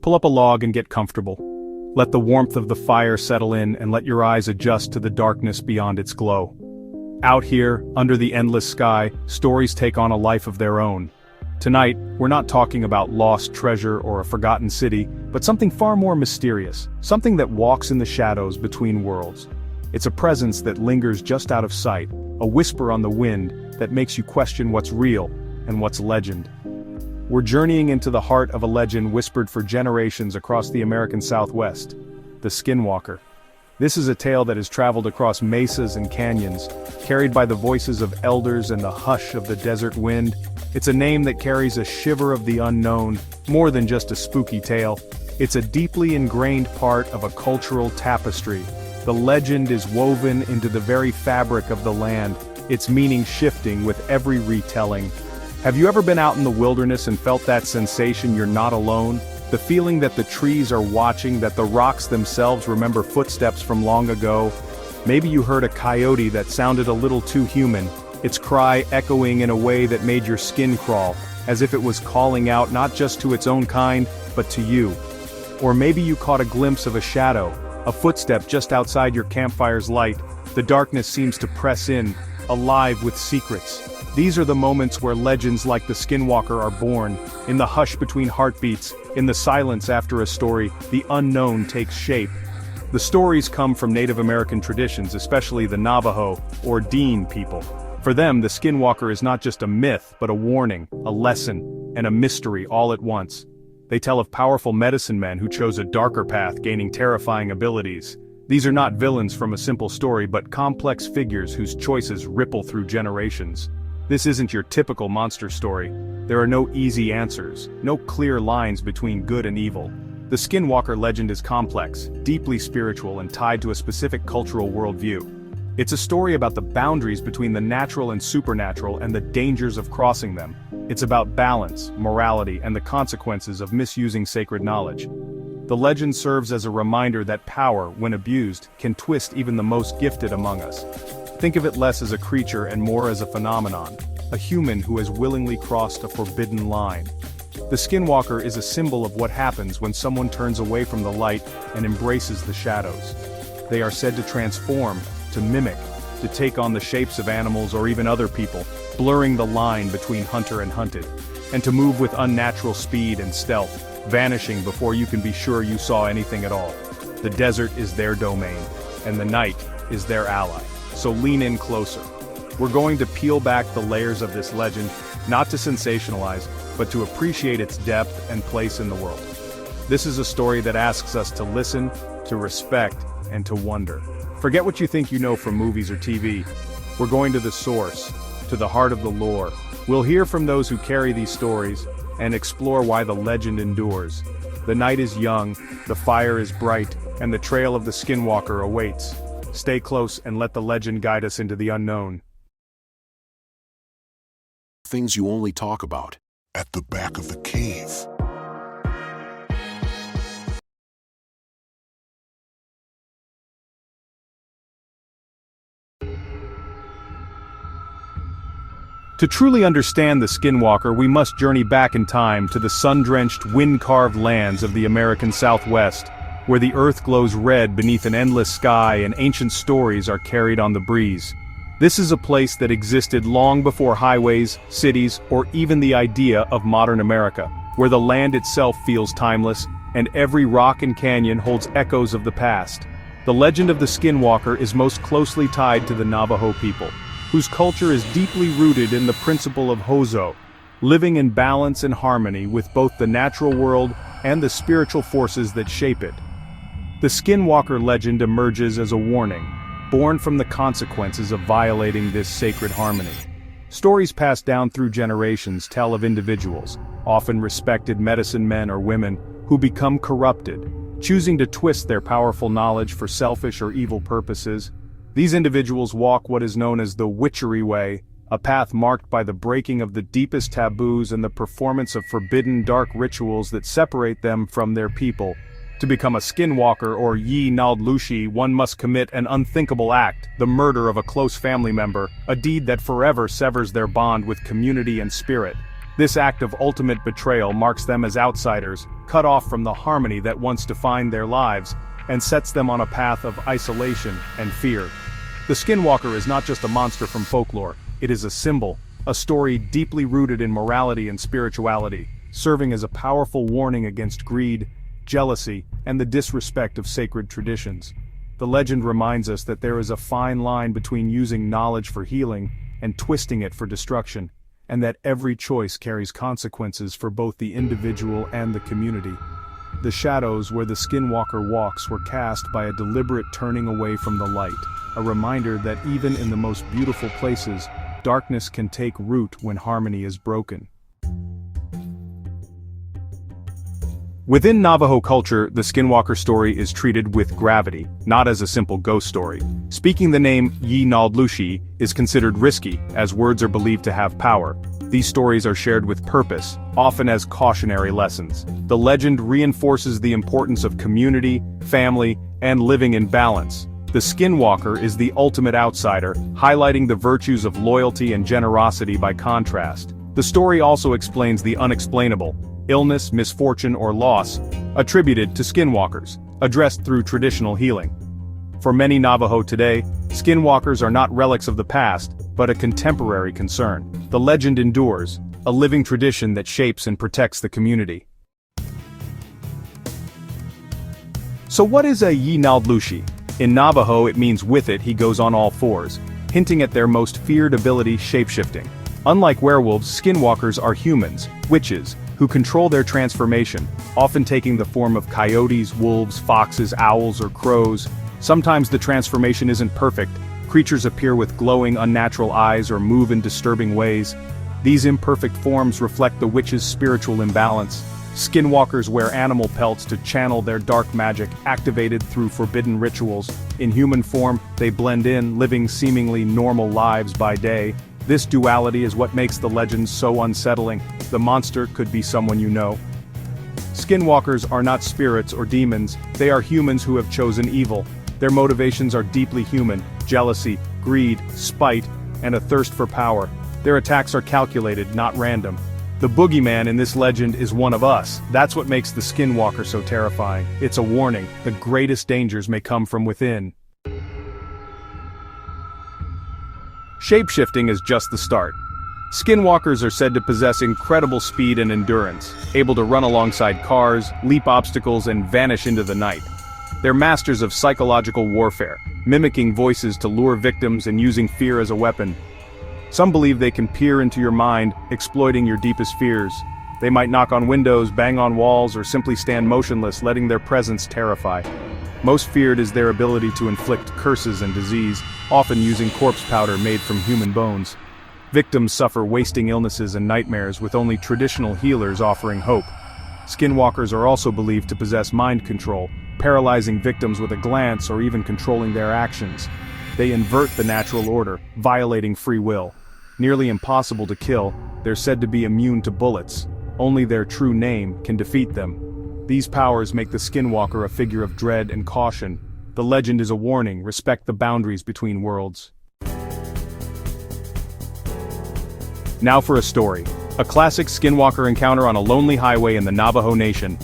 Pull up a log and get comfortable. Let the warmth of the fire settle in and let your eyes adjust to the darkness beyond its glow. Out here, under the endless sky, stories take on a life of their own. Tonight, we're not talking about lost treasure or a forgotten city, but something far more mysterious, something that walks in the shadows between worlds. It's a presence that lingers just out of sight, a whisper on the wind that makes you question what's real and what's legend. We're journeying into the heart of a legend whispered for generations across the American Southwest, the Skinwalker. This is a tale that has traveled across mesas and canyons, carried by the voices of elders and the hush of the desert wind. It's a name that carries a shiver of the unknown, more than just a spooky tale. It's a deeply ingrained part of a cultural tapestry. The legend is woven into the very fabric of the land, its meaning shifting with every retelling. Have you ever been out in the wilderness and felt that sensation you're not alone? The feeling that the trees are watching, that the rocks themselves remember footsteps from long ago? Maybe you heard a coyote that sounded a little too human, its cry echoing in a way that made your skin crawl, as if it was calling out not just to its own kind, but to you. Or maybe you caught a glimpse of a shadow, a footstep just outside your campfire's light. The darkness seems to press in, alive with secrets. These are the moments where legends like the Skinwalker are born. In the hush between heartbeats, in the silence after a story, the unknown takes shape. The stories come from Native American traditions, especially the Navajo, or Dean people. For them, the Skinwalker is not just a myth, but a warning, a lesson, and a mystery all at once. They tell of powerful medicine men who chose a darker path, gaining terrifying abilities. These are not villains from a simple story, but complex figures whose choices ripple through generations. This isn't your typical monster story. There are no easy answers, no clear lines between good and evil. The Skinwalker legend is complex, deeply spiritual, and tied to a specific cultural worldview. It's a story about the boundaries between the natural and supernatural and the dangers of crossing them. It's about balance, morality, and the consequences of misusing sacred knowledge. The legend serves as a reminder that power, when abused, can twist even the most gifted among us. Think of it less as a creature and more as a phenomenon, a human who has willingly crossed a forbidden line. The Skinwalker is a symbol of what happens when someone turns away from the light and embraces the shadows. They are said to transform, to mimic, to take on the shapes of animals or even other people, blurring the line between hunter and hunted, and to move with unnatural speed and stealth, vanishing before you can be sure you saw anything at all. The desert is their domain, and the night is their ally. So lean in closer. We're going to peel back the layers of this legend, not to sensationalize, but to appreciate its depth and place in the world. This is a story that asks us to listen, to respect, and to wonder. Forget what you think you know from movies or TV. We're going to the source, to the heart of the lore. We'll hear from those who carry these stories, and explore why the legend endures. The night is young, the fire is bright, and the trail of the Skinwalker awaits. Stay close and let the legend guide us into the unknown. Things you only talk about at the back of the cave. To truly understand the Skinwalker, we must journey back in time to the sun-drenched, wind-carved lands of the American Southwest, where the earth glows red beneath an endless sky and ancient stories are carried on the breeze. This is a place that existed long before highways, cities, or even the idea of modern America, where the land itself feels timeless, and every rock and canyon holds echoes of the past. The legend of the Skinwalker is most closely tied to the Navajo people, whose culture is deeply rooted in the principle of Hozo, living in balance and harmony with both the natural world and the spiritual forces that shape it. The Skinwalker legend emerges as a warning, born from the consequences of violating this sacred harmony. Stories passed down through generations tell of individuals, often respected medicine men or women, who become corrupted, choosing to twist their powerful knowledge for selfish or evil purposes. These individuals walk what is known as the witchery way, a path marked by the breaking of the deepest taboos and the performance of forbidden dark rituals that separate them from their people. To become a Skinwalker or Yi Naldlushi, one must commit an unthinkable act, the murder of a close family member, a deed that forever severs their bond with community and spirit. This act of ultimate betrayal marks them as outsiders, cut off from the harmony that once defined their lives, and sets them on a path of isolation and fear. The Skinwalker is not just a monster from folklore, it is a symbol, a story deeply rooted in morality and spirituality, serving as a powerful warning against greed, jealousy, and the disrespect of sacred traditions. The legend reminds us that there is a fine line between using knowledge for healing and twisting it for destruction, and that every choice carries consequences for both the individual and the community. The shadows where the Skinwalker walks were cast by a deliberate turning away from the light, a reminder that even in the most beautiful places, darkness can take root when harmony is broken. Within Navajo culture, the Skinwalker story is treated with gravity, not as a simple ghost story. Speaking the name Yi-Naldlushi is considered risky, as words are believed to have power. These stories are shared with purpose, often as cautionary lessons. The legend reinforces the importance of community, family, and living in balance. The Skinwalker is the ultimate outsider, highlighting the virtues of loyalty and generosity by contrast. The story also explains the unexplainable, illness, misfortune, or loss, attributed to skinwalkers, addressed through traditional healing. For many Navajo today, skinwalkers are not relics of the past, but a contemporary concern. The legend endures, a living tradition that shapes and protects the community. So what is a Yi-Naldlushi? In Navajo it means with it he goes on all fours, hinting at their most feared ability, shapeshifting. Unlike werewolves, skinwalkers are humans, witches, who control their transformation, often taking the form of coyotes, wolves, foxes, owls, or crows. Sometimes the transformation isn't perfect. Creatures appear with glowing, unnatural eyes or move in disturbing ways. These imperfect forms reflect the witch's spiritual imbalance. Skinwalkers wear animal pelts to channel their dark magic, activated through forbidden rituals. In human form, they blend in, living seemingly normal lives by day. This duality is what makes the legends so unsettling. The monster could be someone you know. Skinwalkers are not spirits or demons, they are humans who have chosen evil. Their motivations are deeply human: jealousy, greed, spite, and a thirst for power. Their attacks are calculated, not random. The boogeyman in this legend is one of us. That's what makes the Skinwalker so terrifying. It's a warning: the greatest dangers may come from within. Shapeshifting is just the start. Skinwalkers are said to possess incredible speed and endurance, able to run alongside cars, leap obstacles, and vanish into the night. They're masters of psychological warfare, mimicking voices to lure victims and using fear as a weapon. Some believe they can peer into your mind, exploiting your deepest fears. They might knock on windows, bang on walls, or simply stand motionless, letting their presence terrify. Most feared is their ability to inflict curses and disease, often using corpse powder made from human bones. Victims suffer wasting illnesses and nightmares, with only traditional healers offering hope. Skinwalkers are also believed to possess mind control, paralyzing victims with a glance or even controlling their actions. They invert the natural order, violating free will. Nearly impossible to kill, they're said to be immune to bullets. Only their true name can defeat them. These powers make the Skinwalker a figure of dread and caution. The legend is a warning: respect the boundaries between worlds. Now for a story. A classic Skinwalker encounter on a lonely highway in the Navajo Nation.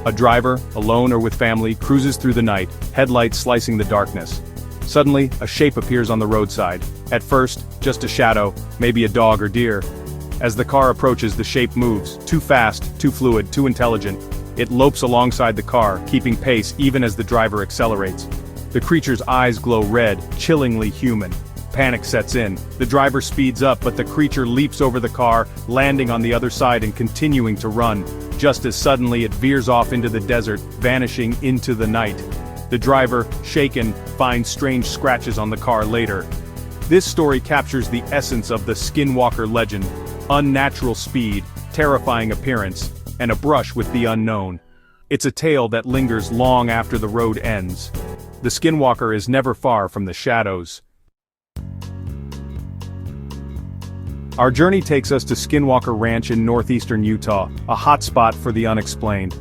A driver, alone or with family, cruises through the night, headlights slicing the darkness. Suddenly, a shape appears on the roadside. At first, just a shadow, maybe a dog or deer. As the car approaches, the shape moves, too fast, too fluid, too intelligent. It lopes alongside the car, keeping pace even as the driver accelerates. The creature's eyes glow red, chillingly human. Panic sets in. The driver speeds up, but the creature leaps over the car, landing on the other side and continuing to run. Just as suddenly it veers off into the desert, vanishing into the night. The driver, shaken, finds strange scratches on the car later. This story captures the essence of the Skinwalker legend: unnatural speed, terrifying appearance, and a brush with the unknown. It's a tale that lingers long after the road ends. The Skinwalker is never far from the shadows. Our journey takes us to Skinwalker Ranch in northeastern Utah, a hotspot for the unexplained.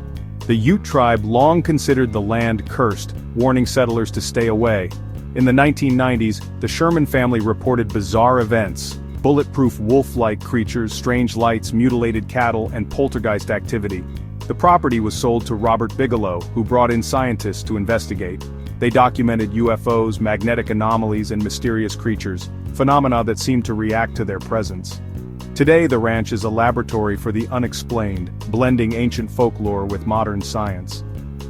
The Ute tribe long considered the land cursed, warning settlers to stay away. In the 1990s, the Sherman family reported bizarre events. bulletproof wolf-like creatures, strange lights, mutilated cattle, and poltergeist activity. The property was sold to Robert Bigelow, who brought in scientists to investigate. They documented UFOs, magnetic anomalies, and mysterious creatures, phenomena that seemed to react to their presence. Today the ranch is a laboratory for the unexplained, blending ancient folklore with modern science.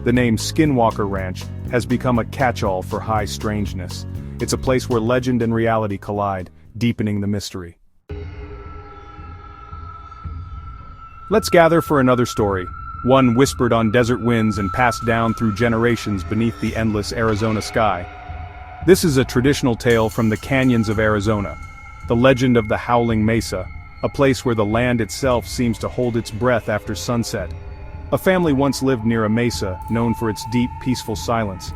The name Skinwalker Ranch has become a catch-all for high strangeness. It's a place where legend and reality collide, deepening the mystery. Let's gather for another story, one whispered on desert winds and passed down through generations beneath the endless Arizona sky. This is a traditional tale from the canyons of Arizona, the legend of the Howling Mesa, a place where the land itself seems to hold its breath after sunset. A family once lived near a mesa, known for its deep, peaceful silence.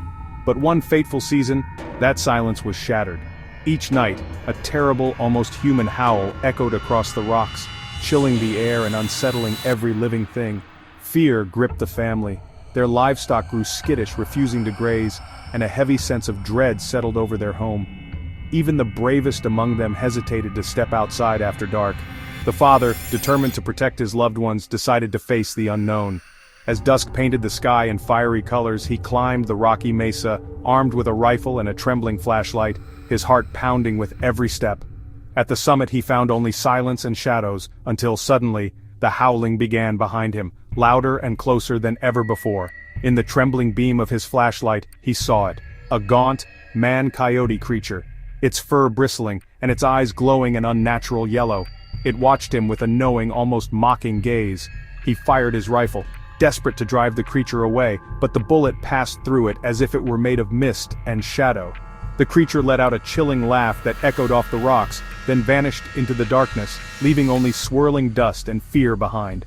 But one fateful season, that silence was shattered. Each night, a terrible, almost human howl echoed across the rocks, chilling the air and unsettling every living thing. Fear gripped the family. Their livestock grew skittish, refusing to graze, and a heavy sense of dread settled over their home. Even the bravest among them hesitated to step outside after dark. The father, determined to protect his loved ones, decided to face the unknown. As dusk painted the sky in fiery colors, he climbed the rocky mesa, armed with a rifle and a trembling flashlight, his heart pounding with every step. At the summit he found only silence and shadows, until suddenly, the howling began behind him, louder and closer than ever before. In the trembling beam of his flashlight, he saw it, a gaunt, man-coyote creature, its fur bristling, and its eyes glowing an unnatural yellow. It watched him with a knowing, almost mocking gaze. He fired his rifle, desperate to drive the creature away, but the bullet passed through it as if it were made of mist and shadow. The creature let out a chilling laugh that echoed off the rocks, then vanished into the darkness, leaving only swirling dust and fear behind.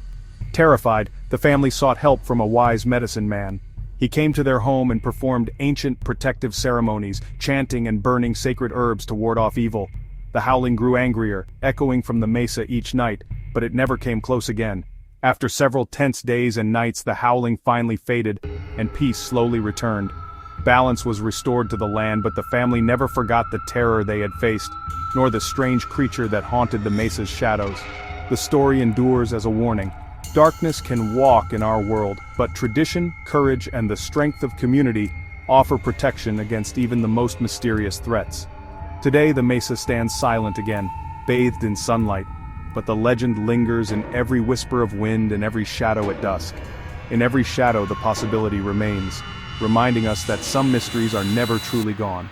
Terrified, the family sought help from a wise medicine man. He came to their home and performed ancient protective ceremonies, chanting and burning sacred herbs to ward off evil. The howling grew angrier, echoing from the mesa each night, but it never came close again. After several tense days and nights, the howling finally faded, and peace slowly returned. Balance was restored to the land, but the family never forgot the terror they had faced, nor the strange creature that haunted the mesa's shadows. The story endures as a warning. Darkness can walk in our world, but tradition, courage, and the strength of community offer protection against even the most mysterious threats. Today the mesa stands silent again, bathed in sunlight, but the legend lingers in every whisper of wind and every shadow at dusk. In every shadow the possibility remains, reminding us that some mysteries are never truly gone.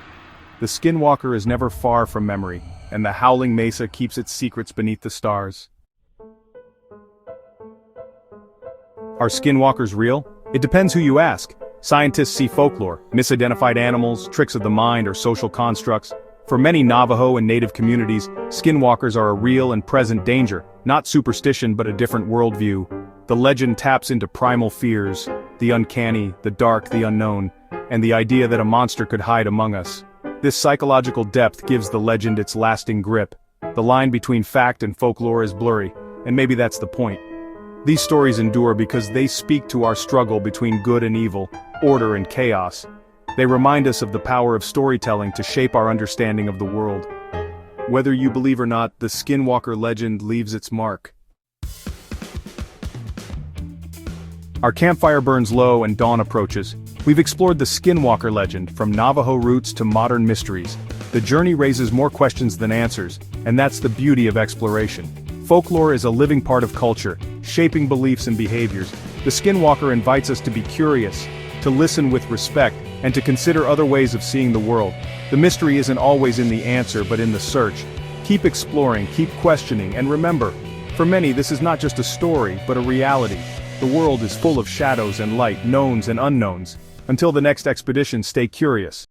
The Skinwalker is never far from memory, and the Howling Mesa keeps its secrets beneath the stars. Are skinwalkers real? It depends who you ask. Scientists see folklore, misidentified animals, tricks of the mind, or social constructs. For many Navajo and Native communities, skinwalkers are a real and present danger, not superstition but a different worldview. The legend taps into primal fears, the uncanny, the dark, the unknown, and the idea that a monster could hide among us. This psychological depth gives the legend its lasting grip. The line between fact and folklore is blurry, and maybe that's the point. These stories endure because they speak to our struggle between good and evil, order and chaos. They remind us of the power of storytelling to shape our understanding of the world. Whether you believe or not, the Skinwalker legend leaves its mark. Our campfire burns low and dawn approaches. We've explored the Skinwalker legend, from Navajo roots to modern mysteries. The journey raises more questions than answers, and that's the beauty of exploration. Folklore is a living part of culture, shaping beliefs and behaviors. The Skinwalker invites us to be curious, to listen with respect, and to consider other ways of seeing the world. The mystery isn't always in the answer but in the search. Keep exploring, keep questioning, and remember, for many this is not just a story but a reality. The world is full of shadows and light, knowns and unknowns. Until the next expedition, stay curious.